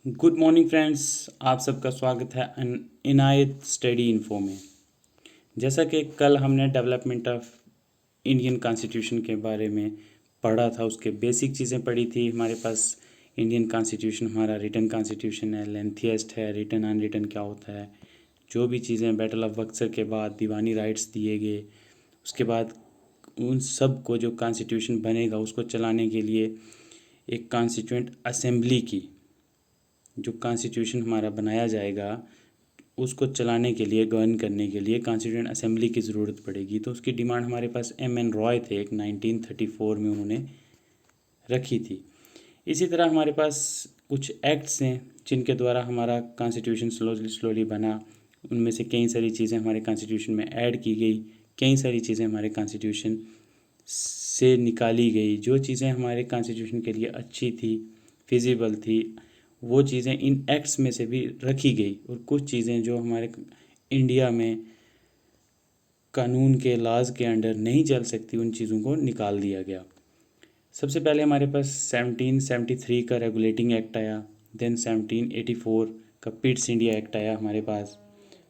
Good morning friends, आप सबका स्वागत है इनायत स्टडी इन्फो में। जैसा कि कल हमने डेवलपमेंट ऑफ इंडियन कॉन्स्टिट्यूशन के बारे में पढ़ा था, उसके बेसिक चीज़ें पढ़ी थी। हमारे पास इंडियन कॉन्स्टिट्यूशन हमारा रिटन कॉन्स्टिट्यूशन है, लेंथीएस्ट है, रिटन अनरिटन क्या होता है, जो भी चीज़ें बैटल ऑफ बक्सर के बाद दीवानी राइट्स दिए गए, उसके बाद उन सब को जो कॉन्स्टिट्यूशन बनेगा उसको चलाने के लिए एक कॉन्स्टिट्यूएंट असेंबली की, जो कॉन्स्टिट्यूशन हमारा बनाया जाएगा उसको चलाने के लिए, गवर्न करने के लिए कॉन्स्टिट्यूएंट असेंबली की ज़रूरत पड़ेगी। तो उसकी डिमांड हमारे पास एम एन रॉय थे, एक 1934 में उन्होंने रखी थी। इसी तरह हमारे पास कुछ एक्ट्स हैं जिनके द्वारा हमारा कॉन्स्टिट्यूशन स्लोली बना। उनमें से कई सारी चीज़ें हमारे कॉन्स्टिट्यूशन में ऐड की गई, कई सारी चीज़ें हमारे कॉन्स्टिट्यूशन से निकाली गई। जो चीज़ें हमारे कॉन्स्टिट्यूशन के लिए अच्छी थी, फिजिबल थी, वो चीज़ें इन एक्ट्स में से भी रखी गई, और कुछ चीज़ें जो हमारे इंडिया में कानून के लाज के अंडर नहीं चल सकती, उन चीज़ों को निकाल दिया गया। सबसे पहले हमारे पास 1773 का रेगुलेटिंग एक्ट आया। देन 1784 का पिट्स इंडिया एक्ट आया हमारे पास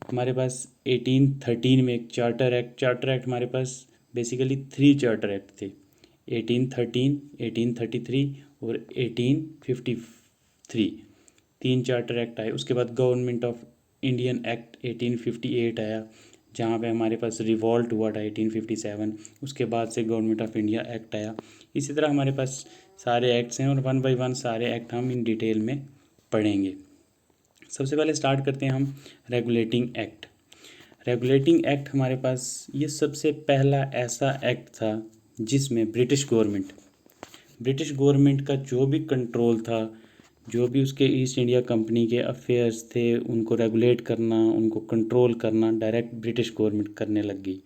1813 में एक चार्टर एक्ट हमारे पास बेसिकली 3 चार्टर एक्ट थे, 1813, 1833 और 1853। 3 चार्टर एक्ट आए। उसके बाद गवर्नमेंट ऑफ इंडियन एक्ट 1858 आया, जहाँ पे हमारे पास रिवॉल्ट हुआ था 1857। उसके बाद से गवर्नमेंट ऑफ इंडिया एक्ट आया। इसी तरह हमारे पास सारे एक्ट्स हैं और वन बाय वन सारे एक्ट हम इन डिटेल में पढ़ेंगे। सबसे पहले स्टार्ट करते हैं हम रेगुलेटिंग एक्ट। रेगुलेटिंग एक्ट हमारे पास ये सबसे पहला ऐसा एक्ट था जिसमें ब्रिटिश गवर्नमेंट का जो भी कंट्रोल था, जो भी उसके ईस्ट इंडिया कंपनी के अफेयर्स थे, उनको रेगुलेट करना, उनको कंट्रोल करना डायरेक्ट ब्रिटिश गवर्नमेंट करने लग गई।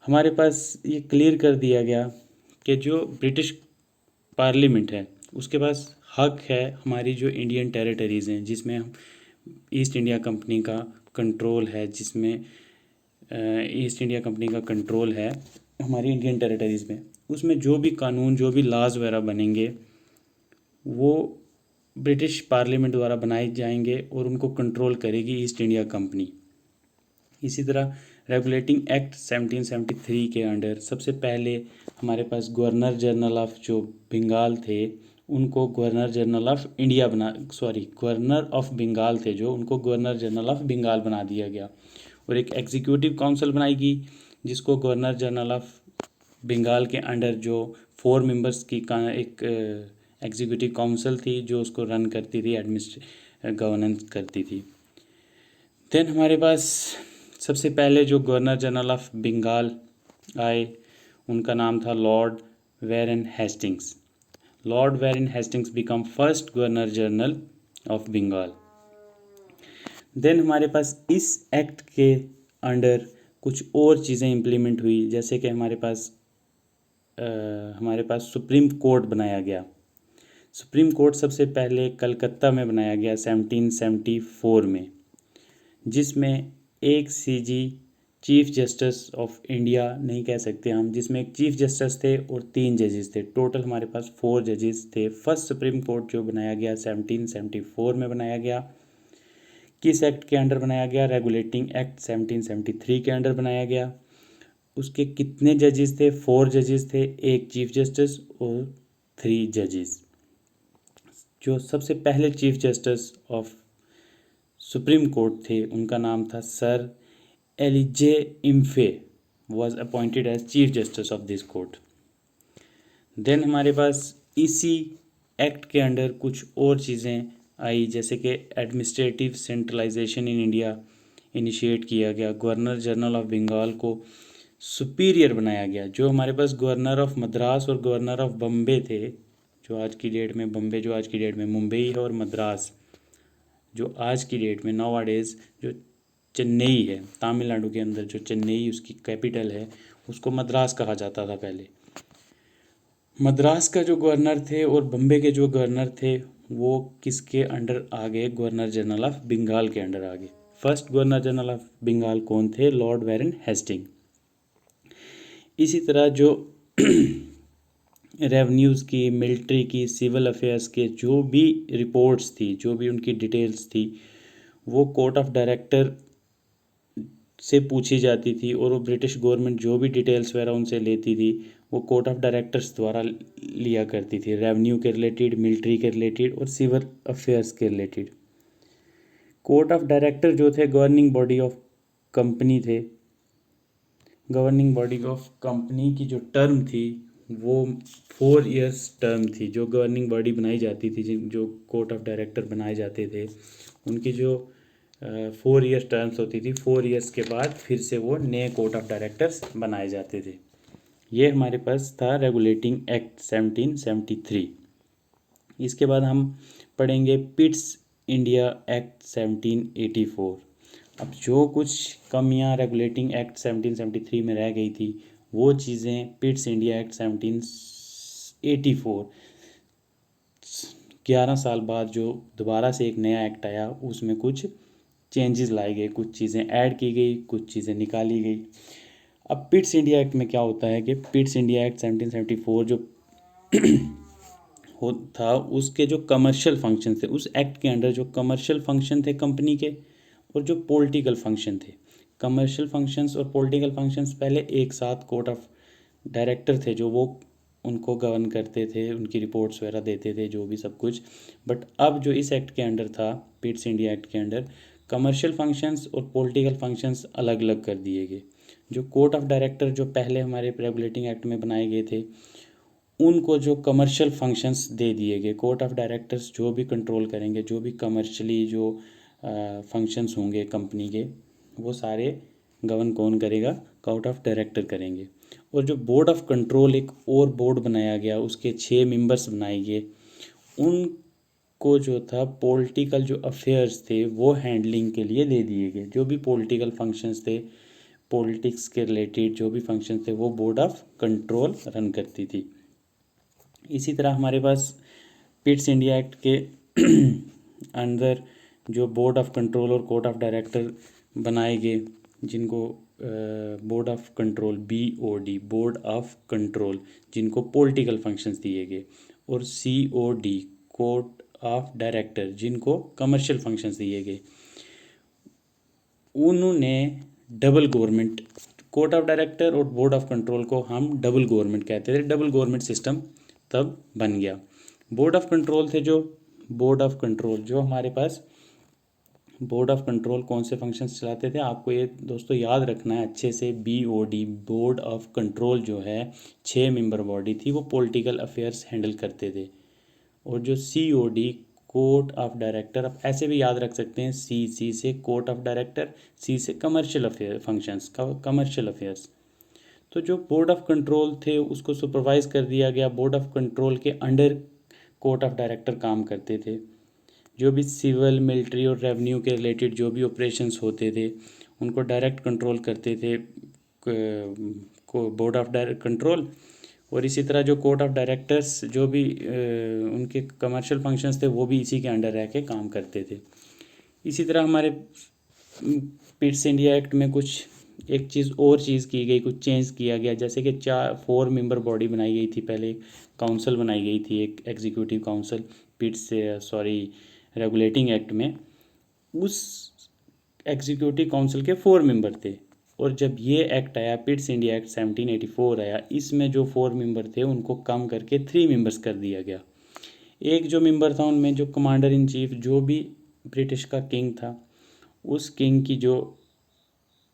हमारे पास ये क्लियर कर दिया गया कि जो ब्रिटिश पार्लियामेंट है उसके पास हक है हमारी जो इंडियन टेरिटरीज़ हैं, जिसमें ईस्ट इंडिया कंपनी का कंट्रोल है, जिसमें ईस्ट इंडिया कंपनी का कंट्रोल है हमारी इंडियन टेरिटरीज़ में, उसमें जो भी कानून, जो भी लॉज वगैरह बनेंगे वो ब्रिटिश पार्लियामेंट द्वारा बनाए जाएंगे और उनको कंट्रोल करेगी ईस्ट इंडिया कंपनी। इसी तरह रेगुलेटिंग एक्ट 1773 के अंडर सबसे पहले हमारे पास गवर्नर जनरल ऑफ जो बंगाल थे उनको governor general of India governor of Bengal थे जो, उनको गवर्नर जनरल ऑफ बंगाल बना दिया गया। और एक एग्जीक्यूटिव काउंसिल बनाई गई जिसको गवर्नर जनरल ऑफ बंगाल के अंडर जो 4 मेंबर्स की एक एग्जीक्यूटिव काउंसिल थी जो उसको रन करती थी, गवर्नेंस करती थी। देन हमारे पास सबसे पहले जो गवर्नर जनरल ऑफ बंगाल आए उनका नाम था Lord Warren Hastings. Lord Warren Hastings become first governor general of Bengal. Then हमारे पास इस एक्ट के अंडर कुछ और चीज़ें इम्प्लीमेंट हुई, जैसे कि हमारे पास सुप्रीम कोर्ट बनाया गया। सुप्रीम कोर्ट सबसे पहले कलकत्ता में बनाया गया 1774 में, जिसमें एक CG chief justice of India नहीं कह सकते हम, जिसमें एक चीफ जस्टिस थे और 3 जजेस थे। टोटल हमारे पास 4 जजेस थे। फर्स्ट सुप्रीम कोर्ट जो बनाया गया 1774 में बनाया गया। किस एक्ट के अंडर बनाया गया? रेगुलेटिंग एक्ट 1773 के अंडर बनाया गया। उसके कितने जजेस थे? 4 जजेस थे, एक चीफ जस्टिस और 3 जजेस। जो सबसे पहले chief justice of supreme court थे उनका नाम था sir Elijah Impey, was appointed as chief justice of this court. Then हमारे पास इसी एक्ट के अंडर कुछ और चीज़ें आई, जैसे कि administrative centralization in India initiate किया गया। गवर्नर जनरल ऑफ बंगाल को सुपीरियर बनाया गया। जो हमारे पास गवर्नर ऑफ मद्रास और गवर्नर ऑफ बम्बे थे, जो आज की डेट में बम्बे, जो आज की डेट में मुंबई है, और मद्रास जो आज की डेट में नाउ-अ-डेज़ जो चेन्नई है, तमिलनाडु के अंदर जो चेन्नई उसकी कैपिटल है, उसको मद्रास कहा जाता था पहले। मद्रास का जो गवर्नर थे और बम्बे के जो गवर्नर थे वो किसके अंडर आ गए? गवर्नर जनरल ऑफ बंगाल के अंडर आ गए। First governor general of Bengal कौन थे? Lord Warren Hasting. इसी तरह जो रेवेन्यूज़ की, मिलिट्री की, सिविल अफेयर्स के जो भी रिपोर्ट्स थी, जो भी उनकी डिटेल्स थी, वो कोर्ट ऑफ डायरेक्टर से पूछी जाती थी। और वो ब्रिटिश गवर्नमेंट जो भी डिटेल्स वगैरह उनसे लेती थी वो कोर्ट ऑफ डायरेक्टर्स द्वारा लिया करती थी, रेवेन्यू के रिलेटेड, मिलिट्री के रिलेटेड और सिविल अफेयर्स के रिलेटेड। कोर्ट ऑफ डायरेक्टर जो थे गवर्निंग बॉडी ऑफ कंपनी थे। गवर्निंग बॉडी ऑफ कंपनी की जो टर्म थी वो 4 इयर्स टर्म थी। जो गवर्निंग बॉडी बनाई जाती थी, जो कोर्ट ऑफ डायरेक्टर बनाए जाते थे, उनकी जो 4 इयर्स टर्म्स होती थी, 4 इयर्स के बाद फिर से वो नए कोर्ट ऑफ डायरेक्टर्स बनाए जाते थे। ये हमारे पास था रेगुलेटिंग एक्ट 1773। इसके बाद हम पढ़ेंगे पिट्स इंडिया एक्ट 1784। अब जो कुछ कमियां रेगुलेटिंग एक्ट 1773 में रह गई थी वो चीज़ें पिट्स इंडिया एक्ट 1784, 11 साल बाद जो दोबारा से एक नया एक्ट आया उसमें कुछ चेंजेस लाए गए, कुछ चीज़ें ऐड की गई, कुछ चीज़ें निकाली गई। अब पिट्स इंडिया एक्ट में क्या होता है कि पिट्स इंडिया एक्ट 1774 जो हो था, उसके जो कमर्शियल फंक्शन थे, उस एक्ट के अंडर जो कमर्शियल फंक्शन थे कंपनी के और जो पॉलिटिकल फंक्शन थे, कमर्शियल फंक्शंस और पॉलिटिकल फंक्शंस पहले एक साथ कोर्ट ऑफ डायरेक्टर थे जो वो उनको गवर्न करते थे, उनकी रिपोर्ट्स वगैरह देते थे, जो भी सब कुछ। बट अब जो इस एक्ट के अंडर था, पिट्स इंडिया एक्ट के अंडर, कमर्शियल फंक्शंस और पॉलिटिकल फंक्शंस अलग अलग कर दिए गए। जो कोर्ट ऑफ डायरेक्टर जो पहले हमारे रेगुलेटिंग एक्ट में बनाए गए थे उनको जो कमर्शियल फंक्शंस दे दिए गए। कोर्ट ऑफ डायरेक्टर्स जो भी कंट्रोल करेंगे, जो भी कमर्शियली जो फंक्शंस होंगे कंपनी के, वो सारे गवर्न कौन करेगा? कोर्ट ऑफ डायरेक्टर करेंगे। और जो बोर्ड ऑफ कंट्रोल एक और बोर्ड बनाया गया, उसके 6 मेंबर्स बनाए गए, उनको जो था पॉलिटिकल जो अफेयर्स थे वो हैंडलिंग के लिए दे दिए गए। जो भी पॉलिटिकल फंक्शंस थे, पॉलिटिक्स के रिलेटेड जो भी फंक्शंस थे, वो बोर्ड ऑफ कंट्रोल रन करती थी। इसी तरह हमारे पास पिट्स इंडिया एक्ट के अंदर जो बोर्ड ऑफ कंट्रोल और कोर्ट ऑफ डायरेक्टर बनाए गए, जिनको board of control BOD, board of control, जिनको पॉलिटिकल फंक्शंस दिए गए, और COD, कोर्ट ऑफ डायरेक्टर, जिनको कमर्शियल फंक्शंस दिए गए। उन्होंने double government, court of director और बोर्ड ऑफ कंट्रोल को हम डबल गवर्नमेंट कहते थे। डबल गवर्नमेंट सिस्टम तब बन गया। बोर्ड ऑफ कंट्रोल थे जो बोर्ड ऑफ कंट्रोल जो हमारे पास बोर्ड ऑफ कंट्रोल कौन से फंक्शंस चलाते थे, आपको ये दोस्तों याद रखना है अच्छे से। BOD, बोर्ड ऑफ कंट्रोल जो है 6 मेंबर बॉडी थी, वो पॉलिटिकल अफेयर्स हैंडल करते थे। और जो COD, कोर्ट ऑफ डायरेक्टर, आप ऐसे भी याद रख सकते हैं, C से कोर्ट ऑफ डायरेक्टर, C से commercial affair functions, commercial affairs. तो जो बोर्ड ऑफ कंट्रोल थे उसको सुपरवाइज कर दिया गया। बोर्ड ऑफ कंट्रोल के अंडर कोर्ट ऑफ डायरेक्टर काम करते थे। जो भी सिविल, मिलिट्री और रेवेन्यू के रिलेटेड जो भी ऑपरेशंस होते थे उनको डायरेक्ट कंट्रोल करते थे को बोर्ड ऑफ डायरेक्ट कंट्रोल। और इसी तरह जो कोर्ट ऑफ डायरेक्टर्स जो भी उनके कमर्शियल फंक्शंस थे वो भी इसी के अंडर रह के काम करते थे। इसी तरह हमारे पिट्स इंडिया एक्ट में कुछ एक चीज़ की गई, कुछ चेंज किया गया। जैसे कि 4 मेंबर बॉडी बनाई गई थी, पहले काउंसिल बनाई गई थी, एक एग्जीक्यूटिव काउंसिल पिट्स रेगुलेटिंग एक्ट में। उस एग्जीक्यूटिव काउंसिल के 4 मेंबर थे। और जब ये एक्ट आया, पिट्स इंडिया एक्ट 1784 आया, इसमें जो 4 मेंबर थे उनको कम करके 3 मेंबर्स कर दिया गया। एक जो मेंबर था उनमें जो कमांडर इन चीफ, जो भी ब्रिटिश का किंग था, उस किंग की जो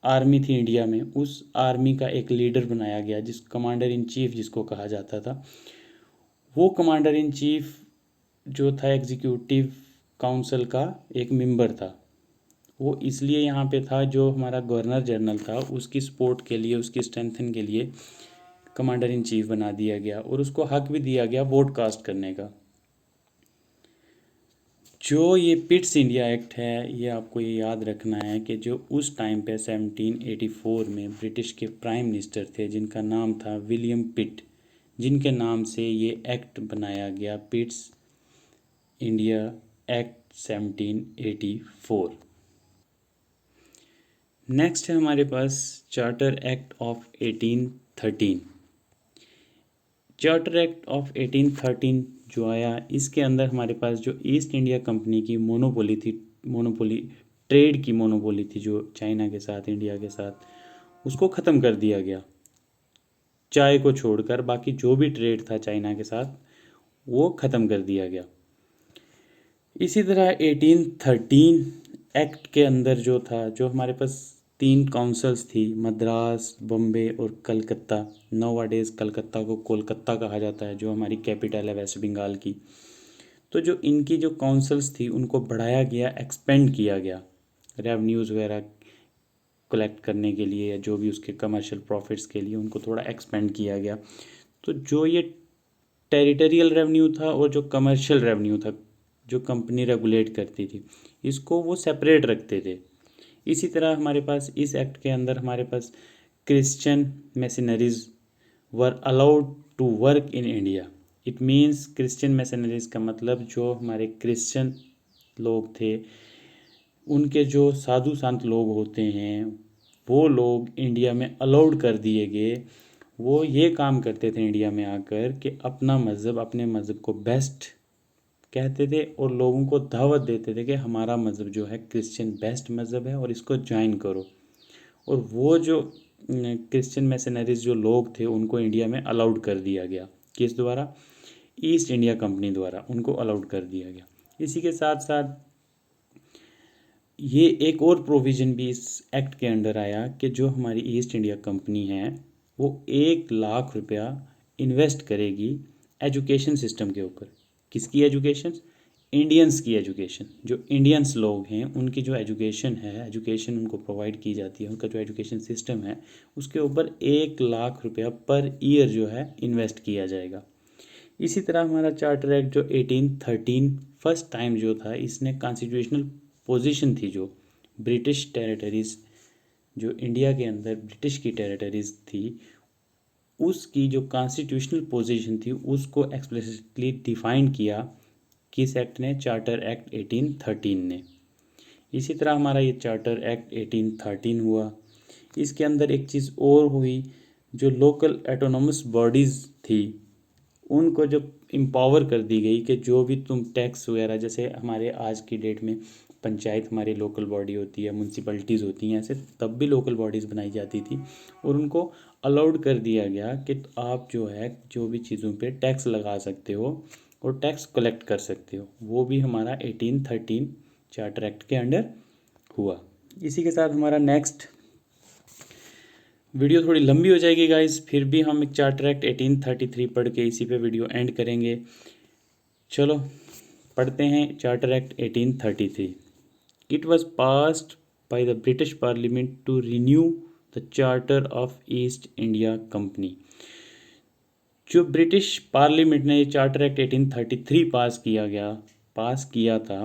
आर्मी थी इंडिया में, उस आर्मी का एक लीडर बनाया गया, जिस कमांडर इन चीफ जिसको कहा जाता था। वो कमांडर इन चीफ जो था एग्जीक्यूटिव काउंसिल का एक मेंबर था। वो इसलिए यहाँ पे था, जो हमारा गवर्नर जनरल था उसकी सपोर्ट के लिए, उसकी स्ट्रेंथन के लिए कमांडर इन चीफ बना दिया गया और उसको हक भी दिया गया वोट कास्ट करने का। जो ये पिट्स इंडिया एक्ट है, ये आपको ये याद रखना है कि जो उस टाइम पे 1784 में ब्रिटिश के प्राइम मिनिस्टर थे जिनका नाम था विलियम पिट, जिनके नाम से ये एक्ट बनाया गया, पिट्स इंडिया एक्ट 1784। नेक्स्ट है हमारे पास charter act of 1813। Charter act of 1813 जो आया, इसके अंदर हमारे पास जो ईस्ट इंडिया कंपनी की मोनोपोली थी, ट्रेड की मोनोपोली थी जो चाइना के साथ, इंडिया के साथ, उसको ख़त्म कर दिया गया। चाय को छोड़कर बाकी जो भी ट्रेड था चाइना के साथ वो ख़त्म कर दिया गया। इसी तरह 1813 एक्ट के अंदर जो था, जो हमारे पास 3 काउंसिल्स थी, मद्रास, बम्बे और कलकत्ता। नाउअडेज कलकत्ता को कोलकाता कहा जाता है, जो हमारी कैपिटल है वेस्ट बंगाल की। तो जो इनकी जो काउंसिल्स थी उनको बढ़ाया गया, एक्सपेंड किया गया, रेवन्यूज़ वगैरह कलेक्ट करने के लिए या जो भी उसके कमर्शियल प्रॉफिट्स के लिए उनको थोड़ा एक्सपेंड किया गया। तो जो ये टेरिटोरियल रेवेन्यू था और जो कमर्शियल रेवेन्यू था जो कंपनी रेगुलेट करती थी, इसको वो सेपरेट रखते थे। इसी तरह हमारे पास इस एक्ट के अंदर हमारे पास Christian missionaries were allowed to work in India. It means Christian missionaries का मतलब जो हमारे क्रिश्चियन लोग थे, उनके जो साधु संत लोग होते हैं, वो लोग इंडिया में अलाउड कर दिए गए। वो ये काम करते थे इंडिया में आकर कि अपना मज़हब, अपने मज़हब को बेस्ट कहते थे और लोगों को दावत देते थे कि हमारा मज़हब जो है क्रिश्चियन बेस्ट मज़हब है और इसको ज्वाइन करो। और वो जो क्रिश्चियन मैसनरीज जो लोग थे उनको इंडिया में अलाउड कर दिया गया। किस द्वारा? ईस्ट इंडिया कंपनी द्वारा उनको अलाउड कर दिया गया। इसी के साथ साथ ये एक और प्रोविज़न भी इस एक्ट के अंडर आया कि जो हमारी ईस्ट इंडिया कंपनी है वो 1 लाख रुपया इन्वेस्ट करेगी एजुकेशन सिस्टम के ऊपर। किसकी एजुकेशन? इंडियंस की एजुकेशन। जो इंडियंस लोग हैं उनकी जो एजुकेशन है, एजुकेशन उनको प्रोवाइड की जाती है, उनका जो एजुकेशन सिस्टम है उसके ऊपर 1 लाख रुपया पर ईयर जो है इन्वेस्ट किया जाएगा। इसी तरह हमारा चार्टर एक्ट जो 1813 फर्स्ट टाइम जो था, इसने कॉन्स्टिट्यूशनल पोजीशन थी जो ब्रिटिश टेरिटरीज़, जो इंडिया के अंदर ब्रिटिश की टेरिटरीज़ थी, उसकी जो कॉन्स्टिट्यूशनल पोजीशन थी उसको एक्सप्लिसिटली डिफाइन किया। किस एक्ट ने? चार्टर एक्ट 1813 ने। इसी तरह हमारा ये चार्टर एक्ट 1813 हुआ। इसके अंदर एक चीज़ और हुई, जो लोकल ऑटोनोमस बॉडीज़ थी उनको जो एम्पावर कर दी गई कि जो भी तुम टैक्स वगैरह, जैसे हमारे आज की डेट में पंचायत हमारी लोकल बॉडी होती है, म्यूनसिपैलिटीज़ होती हैं, ऐसे तब भी लोकल बॉडीज़ बनाई जाती थी और उनको अलाउड कर दिया गया कि आप जो है जो भी चीज़ों पे टैक्स लगा सकते हो और टैक्स कलेक्ट कर सकते हो। वो भी हमारा 1813 चार्टर एक्ट के अंडर हुआ। इसी के साथ हमारा नेक्स्ट वीडियो थोड़ी लंबी हो जाएगी गाइस, फिर भी हम एक चार्टर एक्ट 1833 पढ़ के इसी पे वीडियो एंड करेंगे। चलो पढ़ते हैं charter act 1833। It was passed by the British parliament to renew the charter of East India company. जो ब्रिटिश पार्लियामेंट ने ये चार्टर एक्ट 1833 पास किया था,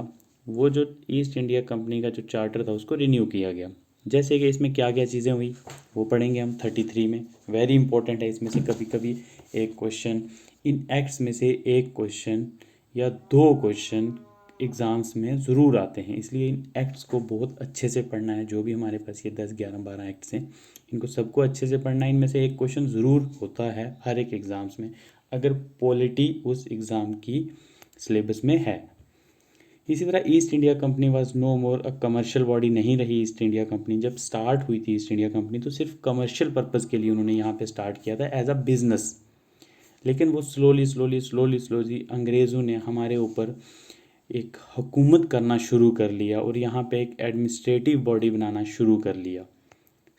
वो जो ईस्ट इंडिया कंपनी का जो चार्टर था उसको रिन्यू किया गया। जैसे कि इसमें क्या क्या चीज़ें हुई वो पढ़ेंगे हम 33 में। वेरी इंपॉर्टेंट है, इसमें से कभी कभी एक क्वेश्चन, इन एक्ट्स में से एक क्वेश्चन या 2 क्वेश्चन एग्ज़ाम्स में ज़रूर आते हैं, इसलिए इन एक्ट्स को बहुत अच्छे से पढ़ना है। जो भी हमारे पास ये 10, 11, 12 एक्ट्स हैं, इनको सबको अच्छे से पढ़ना है। इनमें से एक क्वेश्चन ज़रूर होता है हर एक एग्ज़ाम्स में, अगर पॉलिटी उस एग्ज़ाम की सिलेबस में है। इसी तरह East India company was no more a commercial body नहीं रही। ईस्ट इंडिया कंपनी जब स्टार्ट हुई थी, ईस्ट इंडिया कंपनी, तो सिर्फ कमर्शियल पर्पज़ के लिए उन्होंने यहाँ पे स्टार्ट किया था एज अ बिज़नेस। लेकिन वो स्लोली अंग्रेज़ों ने हमारे ऊपर एक हुकूमत करना शुरू कर लिया और यहाँ पे एक एडमिनिस्ट्रेटिव बॉडी बनाना शुरू कर लिया।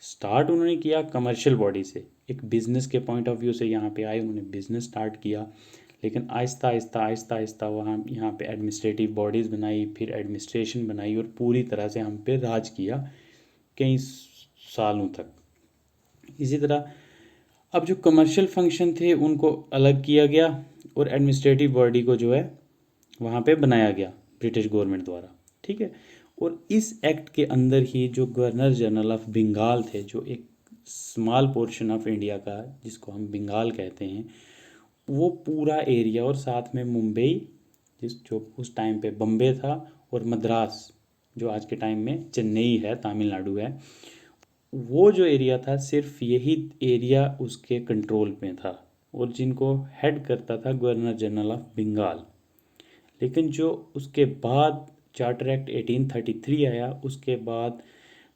स्टार्ट उन्होंने किया कमर्शियल बॉडी से, एक बिज़नेस के पॉइंट ऑफ व्यू से यहाँ पे आए, उन्होंने बिज़नेस स्टार्ट किया, लेकिन आहिस्ता आहिस्ता वहाँ यहाँ पे एडमिनिस्ट्रेटिव बॉडीज़ बनाई, फिर एडमिनिस्ट्रेशन बनाई और पूरी तरह से हम पे राज किया कई सालों तक। इसी तरह अब जो कमर्शियल फंक्शन थे उनको अलग किया गया और एडमिनिस्ट्रेटिव बॉडी को जो है वहाँ पे बनाया गया ब्रिटिश गवर्नमेंट द्वारा, ठीक है। और इस एक्ट के अंदर ही जो गवर्नर जनरल ऑफ बंगाल थे, जो एक स्मॉल पोर्शन ऑफ इंडिया का जिसको हम बंगाल कहते हैं, वो पूरा एरिया और साथ में मुंबई, जो उस टाइम पे बम्बे था, और मद्रास जो आज के टाइम में चेन्नई है, तमिलनाडु है, वो जो एरिया था सिर्फ यही एरिया उसके कंट्रोल में था। और जिनको हेड करता था गवर्नर जनरल ऑफ बंगाल। लेकिन जो उसके बाद चार्टर एक्ट 1833 आया, उसके बाद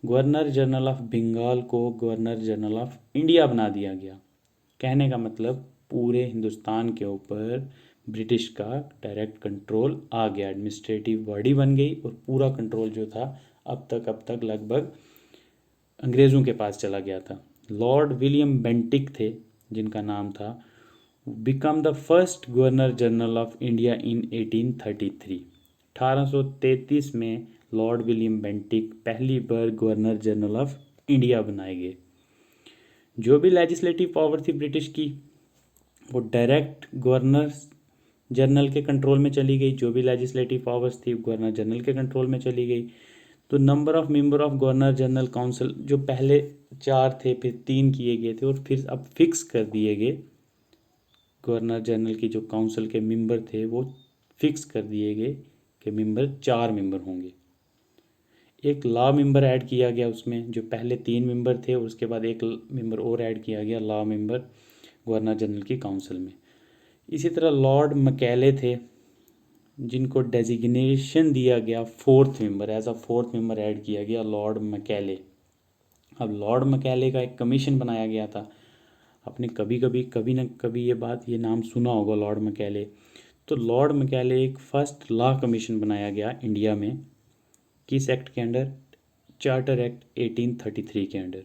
गवर्नर जनरल ऑफ बंगाल को गवर्नर जनरल ऑफ इंडिया बना दिया गया। कहने का मतलब पूरे हिंदुस्तान के ऊपर ब्रिटिश का डायरेक्ट कंट्रोल आ गया, एडमिनिस्ट्रेटिव बॉडी बन गई और पूरा कंट्रोल जो था अब तक लगभग अंग्रेज़ों के पास चला गया था। लॉर्ड विलियम बेंटिक थे जिनका नाम था, become the first governor general of India in 1833। 1833 में लॉर्ड विलियम बेंटिक पहली बार गवर्नर जनरल ऑफ इंडिया बनाए गए। जो भी लेजिस्लेटिव पावर थी ब्रिटिश की वो डायरेक्ट गवर्नर जनरल के कंट्रोल में चली गई। जो भी लेजिस्लेटिव पावर्स थी गवर्नर जनरल के कंट्रोल में चली गई। तो number of member of governor general council जो पहले 4 थे, फिर 3 किए गए थे और फिर अब फिक्स कर दिए गए। गवर्नर जनरल की जो काउंसिल के मेंबर थे वो फिक्स कर दिए गए कि मेंबर 4 मेंबर होंगे। एक लॉ मेंबर ऐड किया गया उसमें, जो पहले 3 मेंबर थे और उसके बाद एक मेंबर और ऐड किया गया लॉ मेंबर गवर्नर जनरल की काउंसिल में। इसी तरह लॉर्ड मैकेले थे जिनको डेजिग्नेशन दिया गया 4th member, as a 4th member add किया गया लॉर्ड मैकेले। अब लॉर्ड मैकेले का एक कमीशन बनाया गया था। आपने कभी ना कभी ये नाम सुना होगा लॉर्ड मैकेले। तो लॉर्ड मैकेले एक फर्स्ट लॉ कमीशन बनाया गया इंडिया में, किस एक्ट के अंडर? चार्टर एक्ट 1833 के अंडर।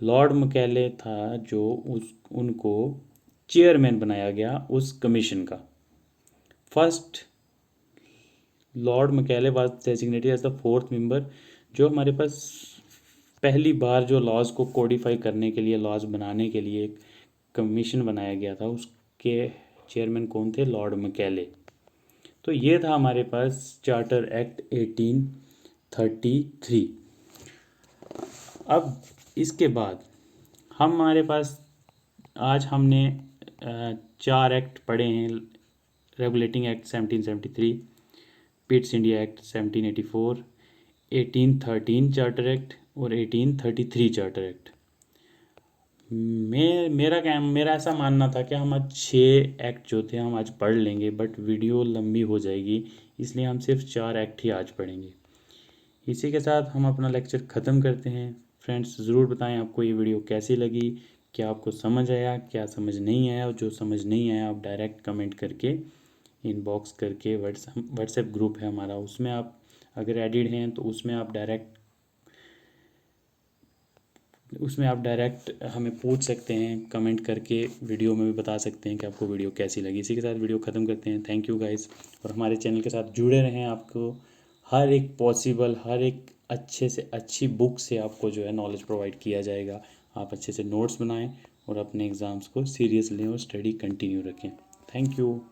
लॉर्ड मैकेले था जो उनको चेयरमैन बनाया गया उस कमीशन का। First Lord Macaulay was designated as the 4th member. जो हमारे पास पहली बार जो लॉज को कोडिफाई करने के लिए, लॉज बनाने के लिए एक कमीशन बनाया गया था, उसके चेयरमैन कौन थे? Lord Macaulay. तो ये था हमारे पास चार्टर एक्ट 1833। अब इसके बाद हमारे पास आज हमने 4 एक्ट पढ़े हैं। Regulating act 1773, Pitt's India act 1784, 1813 charter act और 1833 चार्टर एक्ट। मेरा ऐसा मानना था कि हम आज 6 एक्ट जो थे हम आज पढ़ लेंगे, बट वीडियो लंबी हो जाएगी, इसलिए हम सिर्फ 4 एक्ट ही आज पढ़ेंगे। इसी के साथ हम अपना लेक्चर ख़त्म करते हैं। फ्रेंड्स ज़रूर बताएं आपको ये वीडियो कैसी लगी, क्या आपको समझ आया, क्या समझ नहीं आया। और जो समझ नहीं आया आप डायरेक्ट कमेंट करके, इनबॉक्स करके, व्हाट्सएप ग्रुप है हमारा, उसमें आप अगर एडिड हैं तो उसमें आप डायरेक्ट हमें पूछ सकते हैं, कमेंट करके वीडियो में भी बता सकते हैं कि आपको वीडियो कैसी लगी। इसी के साथ वीडियो ख़त्म करते हैं। थैंक यू गाइस, और हमारे चैनल के साथ जुड़े रहें। आपको हर एक अच्छे से अच्छी बुक से आपको जो है नॉलेज प्रोवाइड किया जाएगा। आप अच्छे से नोट्स बनाएं और अपने एग्ज़ाम्स को सीरियस लें और स्टडी कंटिन्यू रखें। Thank you.